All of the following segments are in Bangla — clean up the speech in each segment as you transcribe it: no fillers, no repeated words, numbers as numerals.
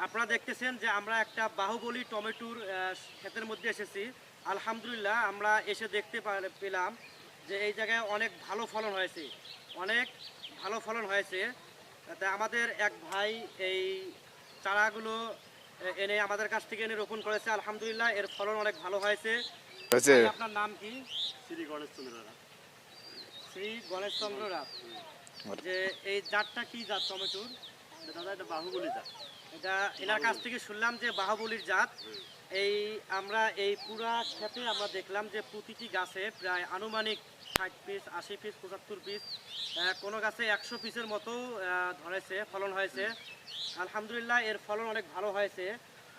আপনারা দেখতেছেন যে আমরা একটা বাহুবলী টমেটোর ক্ষেতের মধ্যে এসেছি। আলহামদুলিল্লাহ আমরা এসে দেখতে পেলাম যে এই জায়গায় অনেক ভালো ফলন হয়েছে, অনেক ভালো ফলন হয়েছে। তাই আমাদের এক ভাই এই চারাগুলো এনে আমাদের কাছ থেকে এনে রোপণ করেছে। আলহামদুলিল্লাহ এর ফলন অনেক ভালো হয়েছে। হয়েছে। ভাই আপনার নাম কি? শ্রী গণেশচন্দ্র রায়। শ্রী গণেশচন্দ্র রাত। যে এই জাতটা কি জাত টমেটোর? দাদা এটা বাহুবলী জাত। এটা এনার কাছ থেকে শুনলাম যে বাহুবলীর জাত। এই আমরা এই পুরা ক্ষেতে আমরা দেখলাম যে প্রতিটি গাছে প্রায় আনুমানিক 60 পিস, 80 পিস, 75 পিস, কোনো গাছে 100 পিসের মতো ধরেছে, ফলন হয়েছে। আলহামদুলিল্লাহ এর ফলন অনেক ভালো হয়েছে।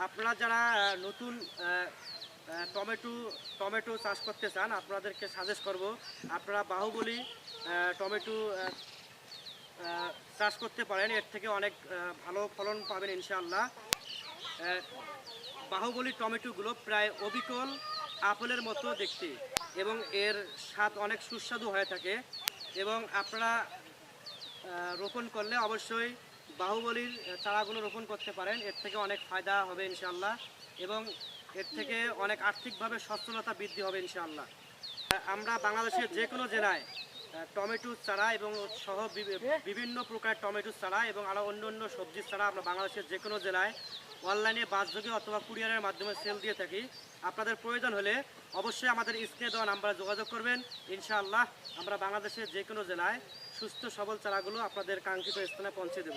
আপনারা যারা নতুন টমেটো চাষ করতে চান, আপনাদেরকে সাজেস্ট করব আপনারা বাহুবলী টমেটো চাষ করতে পারেন। এর থেকে অনেক ভালো ফলন পাবেন ইনশাআল্লাহ। বাহুবলী টমেটোগুলো প্রায় অবিকল আপেলের মতো দেখতে এবং এর স্বাদ অনেক সুস্বাদু হয়ে থাকে। এবং আপনারা রোপণ করলে অবশ্যই বাহুবলীর চারাগুলো রোপণ করতে পারেন। এর থেকে অনেক ফায়দা হবে ইনশাআল্লাহ এবং এর থেকে অনেক আর্থিকভাবে সচ্ছলতা বৃদ্ধি হবে ইনশাআল্লাহ। আমরা বাংলাদেশের যে কোনো জেলায় টমেটোর চারা এবং সহ বিভিন্ন প্রকার টমেটোর চারা এবং আরও অন্য অন্য সবজির চারা আমরা বাংলাদেশের যে কোনো জেলায় অনলাইনে বাসযোগে অথবা কুরিয়ারের মাধ্যমে সেল দিয়ে থাকি। আপনাদের প্রয়োজন হলে অবশ্যই আমাদের স্ক্রিনে দেওয়া নাম্বারে যোগাযোগ করবেন। ইনশাআল্লাহ আমরা বাংলাদেশের যে কোনো জেলায় সুস্থ সবল চারাগুলো আপনাদের কাঙ্ক্ষিত স্থানে পৌঁছে দেব।